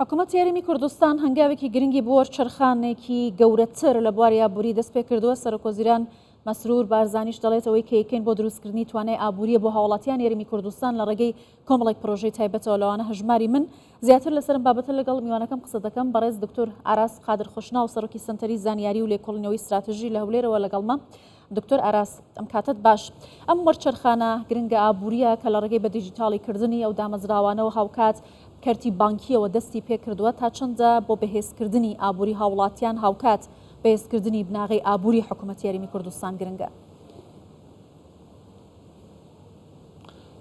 حکوومەت یاریمی کوردستان هەنگاوێکی گرنگی بۆ وەرچەرخانێکی گەورەتر لە بواری ئابووری دەست پێ کردووە. سەرۆکوەزیران مەسرور بارزانیش دەڵێتەوەی کە یەکەین بۆ دروستکردنی توانای ئابووریە بۆ هاوڵاتیان یاریمی کوردستان لە ڕێگەی کۆمەڵێک پرۆژەی تایبەتەوە لەوانە هەژماری من زیاتر لەسەرم بابەتە لەگەڵ میوانەکەم قسە دەکەم. بەڕێز دکتۆر ئاراس قادر خوشنا و سەرۆکی سنتەری زانیاری و لێکۆڵینەوەی استراتژی لە هەولێرەوە لەگەڵمە. دکتۆر ئاراس ئەم کاتت باش. ئەم وەرچەرخانە گرنگە ئابووریە کە لە ڕێگەی بە دیجیتاڵی کردنی ئەو دامەزراوانەوە هاوکات کەرتی بانکیەوە دەستی پێکردووە تا چەندە بۆ بەهێزکردنی ئابووری هاوڵاتیان هاوکات بەهێزکردنی بناغی ئابووری حکوومەت یاریمی کوردستان گرنگە.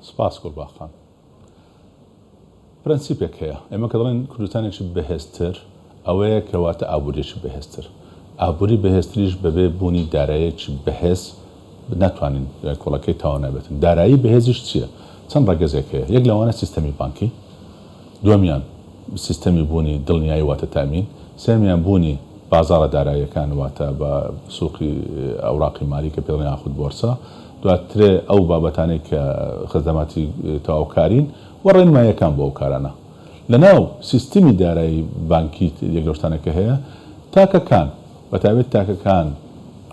سپاس گوڵباخان. پرەنسیپێک هەیە ئێمە کە دەڵێن کوردستانێکی بەهێزتر ئەوەیە کەواتە ئابووریەکی بەهێزتر. ئابووری بەهێزتریش بەبێ بوونی داراییەکی بەهێز ناتوانین کۆڵەکەی تاوا نابێتن. دارایی بەهێزیش چییە؟ چەند ڕەگەزێک هەیە. یەک لەوانە سیستەمی بانکی، دووەمیان سیستەمی بوونی دڵنیایی واتە تامین، سێمیان بوونی بازاڕە داراییەکان واتە بە سووقی ئەوراقی مالی کە پێڵێن یاخود بۆرسە، دواترێ ئەو بابەتانەی کە خزمەتی تەواوکارین و ڕێنماییەکان بۆ ئەو کارانە. لەناو سیستەمی دارایی بانکی یەک لەو شتانەکە هەیە تاکەکان بەتابێت تاکەکان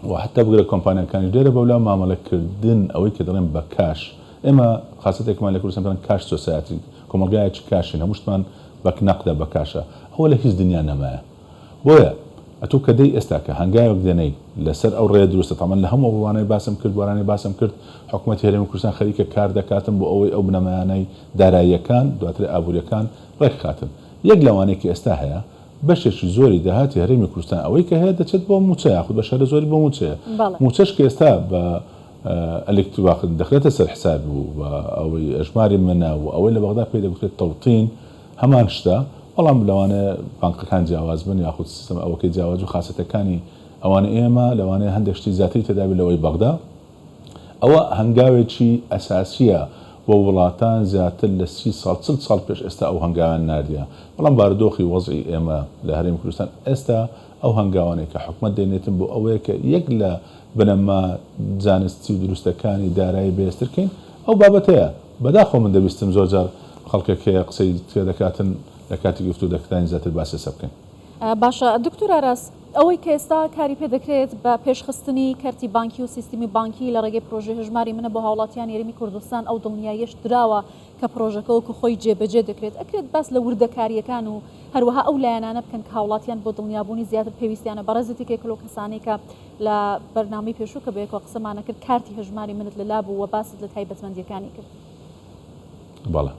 و حتا بگرە کۆمپانیەکانی لێرە بەولا مامەڵەکردن ئەوەی کە دەڵێن بە کاش. ئێمە خاستێکمان لە کوردستان دەڵێن کاش سۆسایەتی کۆمەلگایەکی کاشین، هەموو شتمان بە نەقدە بە کاشە. ئەوە لە هیچ دنیا نەمایە. بۆیە ئەتوو کە دەی ئێستا کە هەنگاوێک دێنەی لەسەر ئەو ڕێ دروستە تەمان لە هەموو ڕوانەی باسم کرد وارانەی باسم کرد حکوومەت هێرێمی کوردستان خەریکە کار دەکاتن بۆ ئەوەی ئەو بنەمایانەی داراییەکان دواتر ئابووریەکان ڕێک خاتن. یەک لەوانەیەکی ئێستا هەیە بەشێکی زۆری داهاتی هەرێمی کوردستان ئەوەی کە هەیە دەچێت بۆ موچە یاخود بە شارە زۆری بۆ موچەیە. موچەش کە ئێستا بە ئەلکترواخت دەخرێتە سەر حساب و ئەوەی ئەژماری منە و ئەوەی لە بەغدا پێی دەگوترێت تەوتین هەمان شتە، بەڵام لەوانەیە بانکەکان جیاواز بن یاخود سیستەم ئەوەکەی جیاواز و خاستەکانی ئەوانە ئێمە لەوانەیە هەندێک شتی زیاتری تێدابێت لەوەی بەغدا. ئەوە هەنگاوێکی ئەساسیە بۆ وڵاتان زیاتر لە 30 ساڵ پێش ئێستا ئەو هەنگاوان ناردیە. بەڵام بارودۆخی وەزعی ئێمە لە هەرێمی کوردستان ئێستا ئەو هەنگاوانەیە کە حکوومەت دێنێتن بۆ ئەوەیە کە یەک لە بنەما زانستی و دروستەکانی دارایی بەهێزترکەین. ئەو بابەتەیە بەداخۆ من دەبیستم زۆر جار خەڵکێکەیە قسەی تێ دەکاتن لە کاتی گفتو دەکتانی زیاتر باسی سە بکەین. باشە دکتۆر ئاراس، ئەوەی کە ئێستا کاری پێ دەکرێت بە پێشخستنی کەرتی بانکی و سیستمی بانکی لە ڕێگەی پرۆژەی هەژماری منە بۆ هاوڵاتیان یاریمی کوردستان ئەو دڵنیاییش دراوە کە پرۆژەکە وەکو خۆی جێبەجێ دەکرێت. ئەکرێت باس لە وردەکاریەکان و هەروەها ئەو لایەنانە بکەن کە هاوڵاتیان بۆ دڵنیابوونی زیاتر پێویستیانە. بەڕێزێتی کێکلۆ کەسانی کە لە بەرنامەی پێشوو کە بەیەکەوە قسەمانە کرد کارتی هەژماری منت لەلا بوو و باست لە تایبەتمەندیەکانی کرد. بەڵێ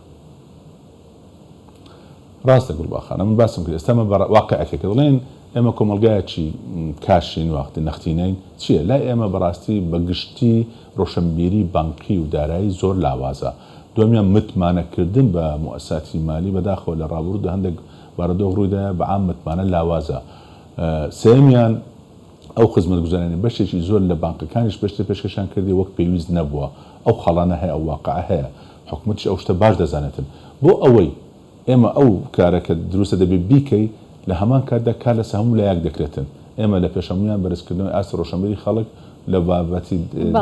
ڕاستە گوڵباخانە، من باسم کرد ئێستا مە واقعەکە کە دەڵێن ئێمە کۆمەلگایەکی کاشین وەختی نەختینەین چییە؟ لای ئێمە بەڕاستی بەگشتی ڕۆشنبیری بانکی و دارایی زۆر لاوازە. دومیان متمانەکردن بە موسساتی مالی بەداخەوە لە ڕابردوودا هەندێک بارودۆخ ڕوویدایە بە عام متمانە لاوازە. سێمیان ئەو خزمەتگوزارانی بەشێکی زۆر لە بانکەکانیش بەشتە پێشکەشان کردی وەک پێویست نەبووە. ئەو خەڵانە هەیە، ئەو واقعە هەیە، حکوومەتیش ئەو شتە باش دەزانێتن. بۆ ئەوەی ئێمە ئەو کارەکە دروستە دەبێت بیکەی لە هەمان کاتدا کار لەسەر هەموو لایەک دەکرێتن. ئێمە لە پێشەمویان بەرزکردنەوەی ئاستی ڕۆشنبیری خەڵک لە بابەتی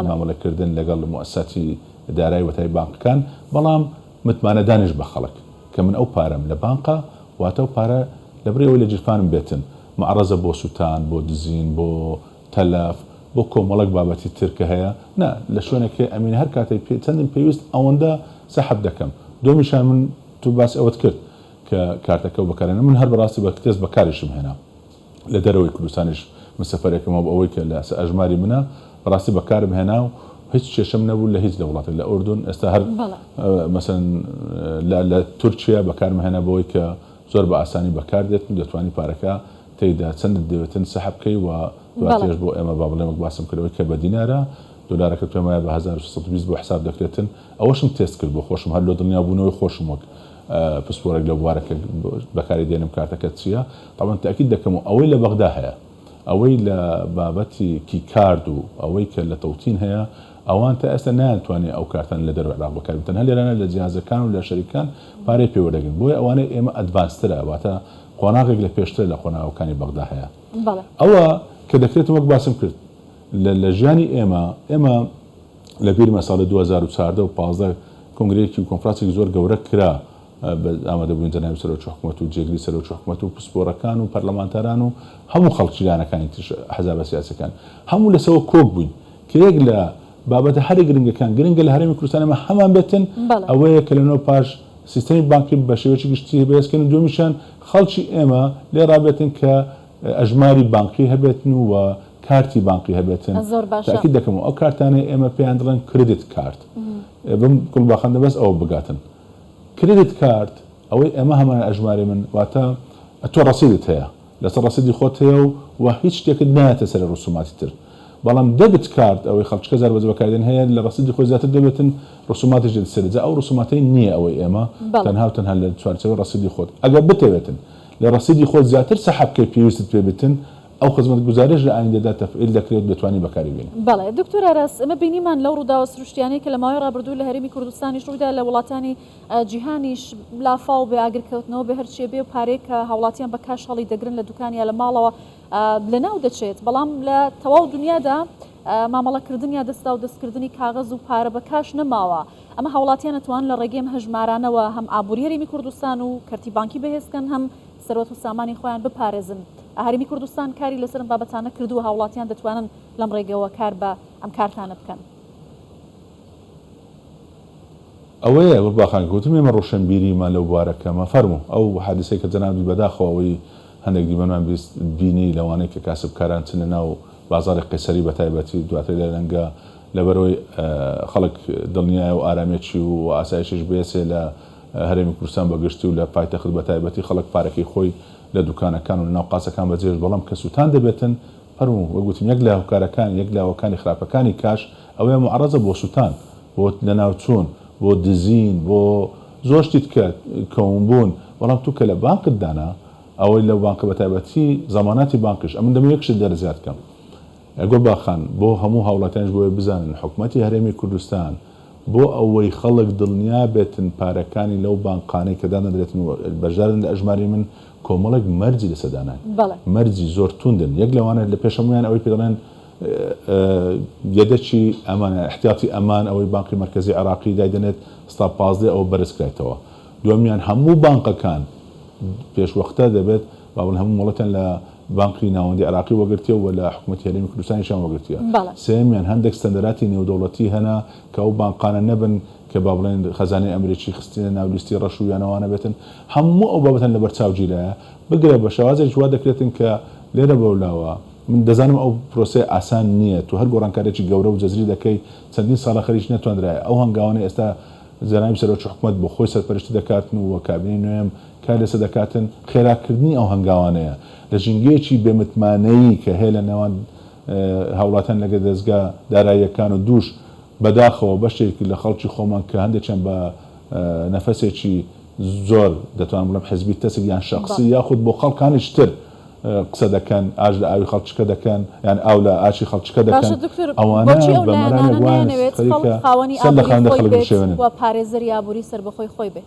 مامەڵەکردن لەگەڵ موسساتی دارایی وەتای بانکەکان، بەڵام متمانەدانیش بە خەڵک کە من ئەو پارەم لە بانقە واتە ئەو پارە لەبڕی ئەوەی لە جیرفانم بێتن معڕەزە بۆ سووتان، بۆ دزین، بۆ تەلەف، بۆ کۆمەڵک بابەتی ترکە هەیە. نا لە شوێنێکی ئەمین هەر کاتێک چەندم پێویست ئەوەندە سەحب دەکەم. دومیشان من تو باس ئەوەت کرد کە کارتەکە و بەکارێنە من هەر بەڕاستی بە کتێز بەکاریشم هێنا لە دەرەوەی کوردستانیش من سەفەرێکم بۆ ئەوەی کە لە ئەژماری منە بەڕاستی بەکارم هێنا و هیچ کێشەم نەبوو لە هیچ لە وڵاتێک لە ئوردون. ئێستا هەر مەسەن لە تورکیا بەکارم هێنا بۆی کە زۆر بە ئاسانی بەکار دێت و دەتوانی پارەکە تێیدا چەندت دەوێتن سەحب بکەی و دواتێش بۆ ئێمە با بڵێمە باسم کردەوەی کە بە دینارە دۆلارەکە پێم وایە بە 1620 بۆ حساب دەکرێتن. ئەوەشم تێست کرد بۆ خۆشم هەر لۆ دڵنیابوونەوەی خۆشم وەک پسپۆرێک لە بوارەکە بەکاری دێنم کارتەکە چییە. طبعاً تاکید دەکەم و ئەوەی لە بەغدا هەیە، ئەوەی لە بابەتی کیکارد و ئەوەی کە لە تەوتین هەیە، ئەوان تا ئێستا نایانتوانێت ئەو کارتان لە دەروی عێراق بەکاربێتن. تەنها لێرانە لە جیهازەکان و لە شەریکان پارەی پێوەدەگرن. بۆیە ئەوانەی ئێمە ئەدڤانسترە واتە قۆناغێک لە پێشتر لە قۆناغەکانی بەغدا هەیە. ئەوە کە دەکرێت وەک باسم کرد لە ژیانی ئێمە لە بیرمە ساڵی 2014 و 15 کۆنگرەیەکی و کۆنفرانسێکی زۆر گەورە کرا ئامادەبووین جەنابی سەرۆکی حکوومەت و جێگری سەرۆکی حکوومەت و پسپۆرەکان و پەرلەمانتاران و هەموو خەڵکی لایەنەکانی تر حەزابە سیاسەکان هەموو لەسەوە کۆک بووین کە یەک لە بابەتە هەری گرنگەکان گرنگە لە هەرێمی کوردستانەمە هەمان بێتن ئەوەیە کە لەنەوە پاش سیستەمی بانکی بە شێوەیەکی گشتی بەهێزکردن دومیشان خەڵکی ئێمە لێ ڕابێتن کە ئەژماری بانکی هەبێتن و کارتی بانکی هەبێتن تاکید دەکەم ئەو کارتانەی ئێمە پێیان دەڵێن کردیت کارت بم گوڵباخەندە بەس ئەوە بگاتن کردیت کارت ئەوەی ئێمە هەمان ئەژماری من واتە تۆ ڕەسیدت هەیە لەسەر ڕەسیدی خۆت هەیە و هیچ شتێکت نایەتە سەر ڕسوماتی تر بەڵام دەبت کارت ئەوەی خەڵکە زار بەجێ بەکاردێن هەیە لە ڕەسیدی خۆی زیاتر دەبێتن ڕسوماتیش دەسەرجا ئەو ڕسوماتەی نییە ئەوەی ئێمە تەنها لە چوارچەوەی ڕەسیدی خۆت ئەگەر بتەوێتن لە ڕەسیدی خۆت زیاتر سەحەبکەی پێویستت پێ بتن ئەو خزمەت گوزارش لە ئایندەدا تەفعیل دەکرێت دەتوانی بەکاری بێنی. بەڵێ دکتۆر ئاراس ئەمە بینیمان لەو ڕووداوە سروشتیانەی کە لە ماوەی ڕابردوو لە هەرێمی کوردستانیش ڕوویدا لە وڵاتانی جیهانیش لافاو بێ ئاگرکەوتنەوە بە هەرچێ بێ و پارەیە کە هاوڵاتیان بە کاش هەڵی دەگرن لە دوکانیا لە ماڵەوە لەناو دەچێت بەڵام لە تەواو دنیادا مامەڵەکردن یا دەستا و دەستکردنی کاغەز و پارە بە کاش نەماوە ئەمە هاوڵاتیان ئەتوان لە ڕێگەی هەژمارانەوە هەم ئابووری هەرێمی کوردستان و کەرتی بانکی بەهێزکەن هەم سەرۆت و سامانی خۆیان بپارێزن هەرێمی کوردستان کاری لەسەر بابەتانە کردووە هاوڵاتیان دەتوانن لەم ڕێگەوە کار بە ئەم کارتانە بکەن ئەوەیە باخان گوتم ئێمە ڕۆشنبیریمان لەو بوارەکەمە فەرموو ئەو حادثەی کە جەنابی بەداخەوەی هەندێک دیمەمان بیست بینی لەوانەیە کە کاسبکاران چنە ناو بازاری قەیسەری بە تایبەتی دواتر لە لەنگە لەبەرەوەی خەڵک دڵنیایە و ئارامێکی و ئاسایشش بێسێ لە هەرێمی کوردستان بەگشتی و لە پایتەخت بە تایبەتی خەڵک پارەکەی خۆی لە دوکانەکان و ناو قاسەکان بەجێش بەڵام کە سووتان دەبێتن فەرموو وەگوتم یەک لە هاوکارەکان یەک لە هاوکانی خراپەکانی کاش ئەوەیە معڕەزە بۆ سووتان بۆ لەناوچوون بۆ دزین بۆ زۆر شتی کەونبوون بەڵام تو کە لە بانکت دانا ئەوەی لەو بانکە بە تایبەتی زەماناتی بانکش ئەمن دەمە یەکشت دەرزیاد کەم ئەگۆ باخان بۆ هەموو هاوڵاتیانش بۆیە بزانن حکوومەتی هەرێمی کوردستان بۆ ئەوەی خەڵک دڵنیا بێتن پارەکانی لەو بانقانەی کە دانەدرێتن بەشدارن لە ئەژماری من کۆمەڵێک مەرجی لەسەدانان مەرجی زۆر توندن یەک لەوانە لە پێشەمویان ئەوەی پێدەڵێن یەدەچی ئەمانە احتیاطی ئەمان ئەوەی بانقی مرکزی عراقی دایدنێت ستا 15 ئەوە بەرزکرایتەوە دومیان هەموو بانقەکان پێشوەختە دەبێت باڵ هەموو وڵەتەن لە بانقی ناوەندی عراقی وەگرتیەوە و لە حکوومەتی هەرێمی کوردستانیشان وەگرتیە سێمیان هەندێک ستەندەراتی نێودەوڵەتی هەنا کە ئەو بانقانە نەبن کە با بڵێن خەزانەی ئەمریکی خستینە ناولیستی ڕەش و یانەوانە بێتن هەموو ئەو بابەتەن لە بەرچاوگیرایە بگرە بە شێوازێک وا دەکرێتن کە لێرە بەولاوە من دەزانم ئەو پرۆسەی ئاسان نییە تو هەر گۆڕانکارێکی گەورە و جەزری دەکەی چەندین ساڵە خەریک نەتوانرایە ئەو هەنگاوانەی ئێستا جەنابی سەرۆکی حکوومەت بۆ خۆی سەرپەرشتی دەکاتن و کابینەی نوێم کار لەسەر دەکاتن خێراکردنی ئەو هەنگاوانەیە لە ژنگێکی بێمتمانەیی کە هەیە لە نێوان هاوڵاتیان لەگە دەستگا داراییەکان و دووش بەداخەوە بەشێکی لە خەڵکی خۆمان کە هەندێکیان بە نەفەسێکی زۆر دەتوانم بڵێم حزبی تەسک یان شەخصی یاخود بۆ خەڵکانیش تر قسە دەکەن ئاژ لە ئاوی خەڵکیەکە دەکەن یان ئاو لە ئاچی خەڵکیەکە دەکەن ئەوانە بەمەرانەوێت خاوەنی ئابووری و پارێزەری ئابووری سەر بەخۆی خۆی بێ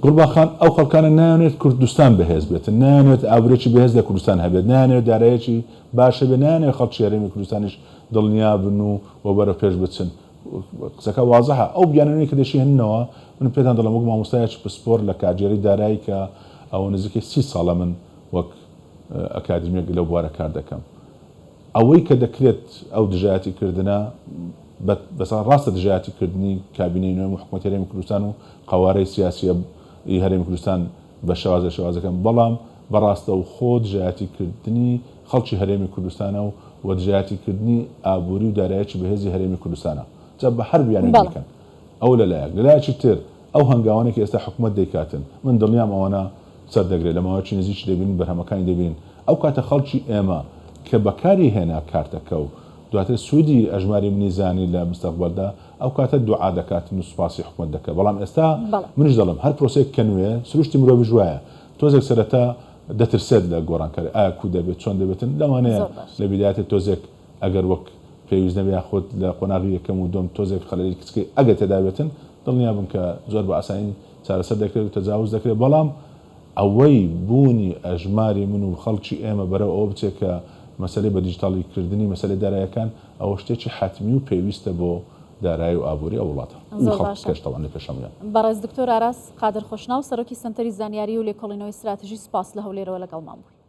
گوڵباخان ئەو خەڵکانە نایەوێت کوردستان بەهێز بێتن نایەوێت ئابوورێکی بەهێز لە کوردستان هەبێت نایەوێت دارایەکی باشە بێ نایەوێت خەڵکی هەرێمی کوردستانیش دڵنیا بن و بەرە پێش بچن قسەکە وازەها ئەو بیانەوەی کە دەشی هەنەوە من پێتان دەڵم وەک مامۆستایەکی پسپۆر لە کارگێری دارایی کە ئەوە نزیکەی 30 ساڵە من وەک ئەکادمیەک لەو بوارە کار دەکەم ئەوەی کە دەکرێت ئەو دژایەتی کردنە بەسا ڕاستە دژایەتیکردنی کابینەی نوێم و حکوومەتی هەرێمی کوردستان و قەوارەی سیاسیە هەرێمی کوردستان بە شێوازەکەم بەڵام بەڕاستە و خۆ دژایەتیکردنی خەڵکی هەرێمی کوردستانە و دژایەتیکردنی ئابووری و دارایەکی بەهێزی هەرێمی کوردستانە جا بە هەر بیانێک بکەن ئەو لەلایەکی تر ئەو هەنگاوانێکی ئێستا حکوومەت دەیکاتن من دڵنیام ئەوانە سەر دەگرێت لە ماوەیەکی نزیکی دەبین بەرهەمەکانی دەبین ئەو کاتە خەڵکی ئێمە کە بەکاری هێنا کارتەکە و دواتر سوودی ئەژماری میزانی لە مستەقبەلدا ئەو کاتە دوعا دەکاتن و سوپاسی حکوومەت دەکات بەڵام ئێستا منش دەڵم هەر پرۆسێک کە نوێ سروشتی مرۆڤ ژوایە تۆزێک سەرەتا دەترسێت لە گۆڕانکاری ئایا کو دەبێت چۆن دەبێتن لەوانەیە لە بیدایەتە تۆزێک ئەگەر وەک پێویست نەبێ خۆت لە قۆناغی یەکەم و دۆم تۆزێک خەلەلی کچکەی ئەگەر تێدابێتن دڵنیا بن کە زۆر بە ئاسانی چارەسەر دەکرێت و تەجاوز دەکرێت بەڵام ئەوەی بوونی ئەژماری من و خەڵکی ئێمە بەرەو ئەوە بچێت کە مەسەلەی بە دیجیتاڵیکردنی مەسەلەی داراییەکان ئەوە شتێکی حتمی و پێویستە بۆ دارایی و ئابووری ئەو وڵاتە کەشتەوانی پێشەمیان. بەڕێز دکتۆر ئاراس قادر خۆشناو سەرۆکی سنتەری زانیاری و لێکۆڵینەوەی استراتژی سپاس لە هەولێرەوە لەگەڵمان بووی.